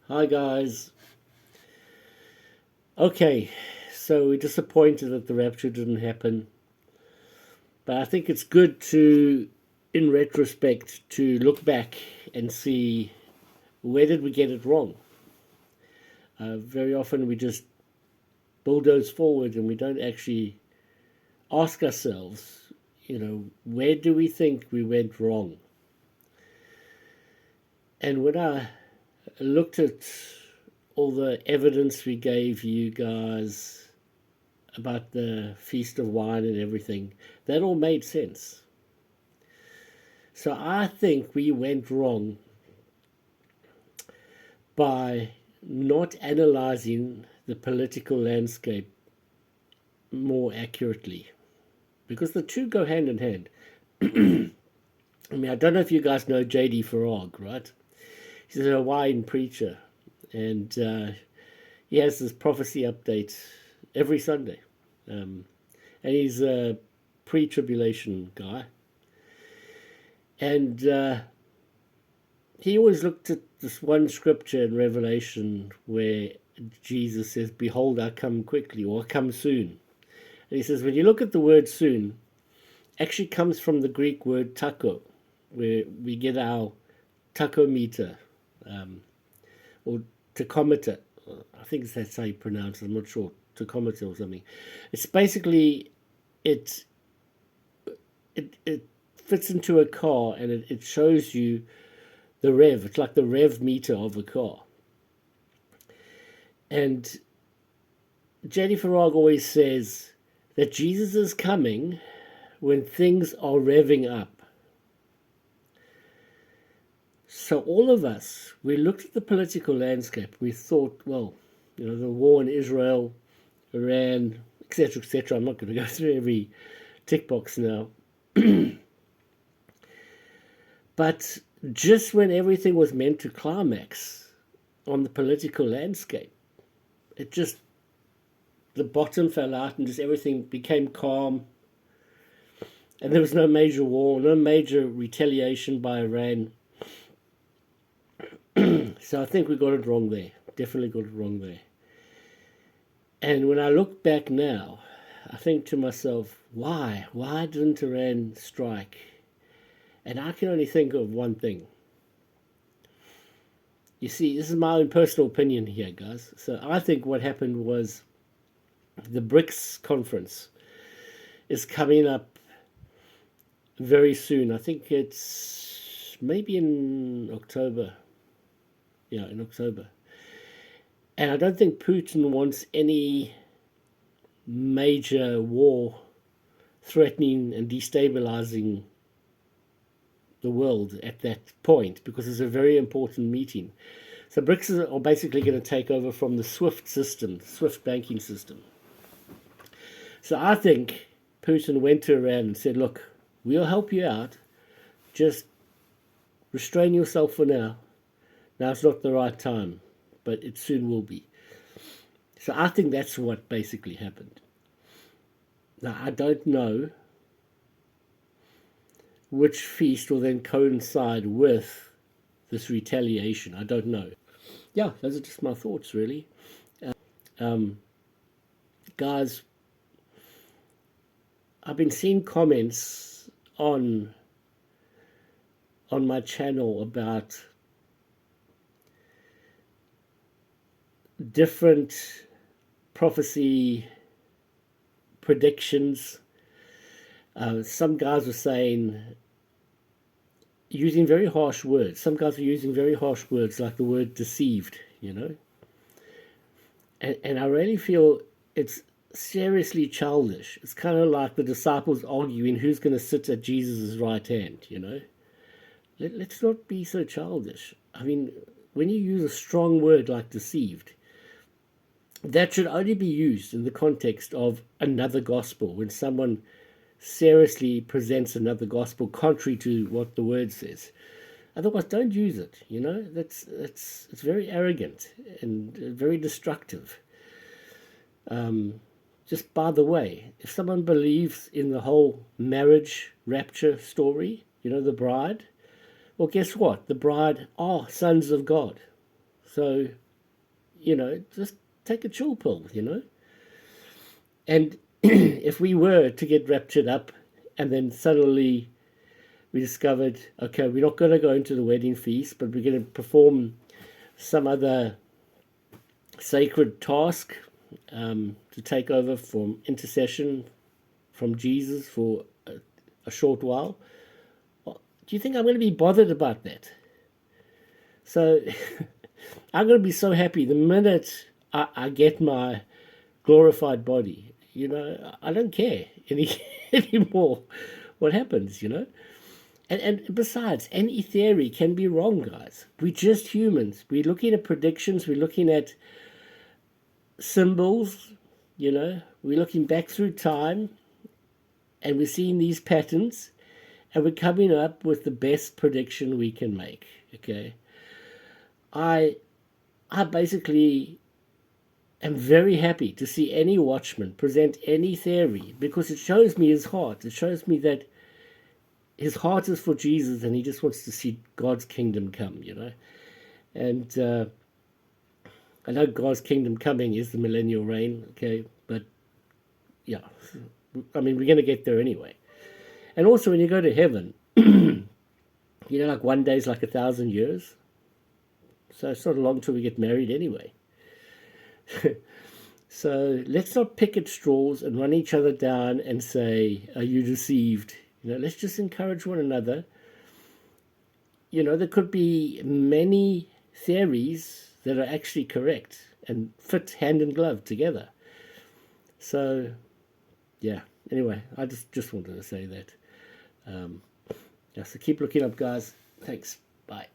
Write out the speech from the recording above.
Hi guys. Okay, so we're disappointed that the rapture didn't happen, but I think it's good to, in retrospect, to look back and see where did we get it wrong. Very often we just bulldoze forward and we don't actually ask ourselves, where do we think we went wrong? And when I looked at all the evidence we gave you guys about the Feast of Wine and everything, that all made sense. So I think we went wrong by not analyzing the political landscape more accurately, because the two go hand in hand. I mean, I don't know if you guys know J.D. Farag, right? He's a Hawaiian preacher, and he has this prophecy update every Sunday. And he's a pre-tribulation guy. And he always looked at this one scripture in Revelation where Jesus says, "Behold, I come quickly," or "come soon." And he says, when you look at the word "soon," actually comes from the Greek word "taco," where we get our tachometer, or tachometer. I think that's how you pronounce it. I'm not sure. Tachometer or something. It's basically it fits into a car, and it shows you the rev. It's like the rev meter of a car. And J.D. Farag always says that Jesus is coming when things are revving up. So all of us, we looked at the political landscape. We thought, well, the war in Israel, Iran, etc., etc. I'm not going to go through every tick box now. But just when everything was meant to climax on the political landscape, the bottom fell out and just everything became calm. And there was no major war, no major retaliation by Iran. So I think we got it wrong there. Definitely got it wrong there. And when I look back now, I think to myself, why? Why didn't Iran strike? And I can only think of one thing. You see, this is my own personal opinion here, guys. So I think what happened was the BRICS conference is coming up very soon. I think it's maybe in October. Yeah, in October. And I don't think Putin wants any major war threatening and destabilizing the world at that point, because it's a very important meeting. So BRICS are basically going to take over from the SWIFT system, SWIFT banking system. So I think Putin went to Iran and said, look, we'll help you out. Just restrain yourself for now. Now's not the right time, but it soon will be. So I think that's what basically happened. Now, I don't know which feast will then coincide with this retaliation. I don't know. Yeah, those are just my thoughts, really. Guys, I've been seeing comments on my channel about different prophecy predictions. Some guys were saying, using very harsh words. Some guys were using very harsh words, like the word deceived, And I really feel it's seriously childish. It's kind of like the disciples arguing who's going to sit at Jesus' right hand, Let's not be so childish. I mean, when you use a strong word like deceived, that should only be used in the context of another gospel, when someone seriously presents another gospel contrary to what the word says. Otherwise, don't use it. It's very arrogant and very destructive. Just by the way, if someone believes in the whole marriage rapture story, the bride, well, guess what? The bride are sons of God. So, just take a chill pill, And if we were to get raptured up and then suddenly we discovered, okay, we're not going to go into the wedding feast, but we're going to perform some other sacred task to take over from intercession from Jesus for a short while. Well, do you think I'm going to be bothered about that? So I'm going to be so happy the minute I get my glorified body. I don't care anymore what happens, And besides, any theory can be wrong, guys. We're just humans. We're looking at predictions. We're looking at symbols, we're looking back through time and we're seeing these patterns and we're coming up with the best prediction we can make. Okay. I basically am very happy to see any watchman present any theory because it shows me his heart. It shows me that his heart is for Jesus and he just wants to see God's kingdom come, And I know God's kingdom coming is the millennial reign, okay? But, yeah, I mean, we're going to get there anyway. And also, when you go to heaven, like one day is like 1,000 years. So it's not long till we get married anyway. So let's not pick at straws and run each other down and say, are you deceived? Let's just encourage one another. There could be many theories that are actually correct and fit hand in glove together. So, yeah. Anyway, I just wanted to say that. So keep looking up, guys. Thanks. Bye.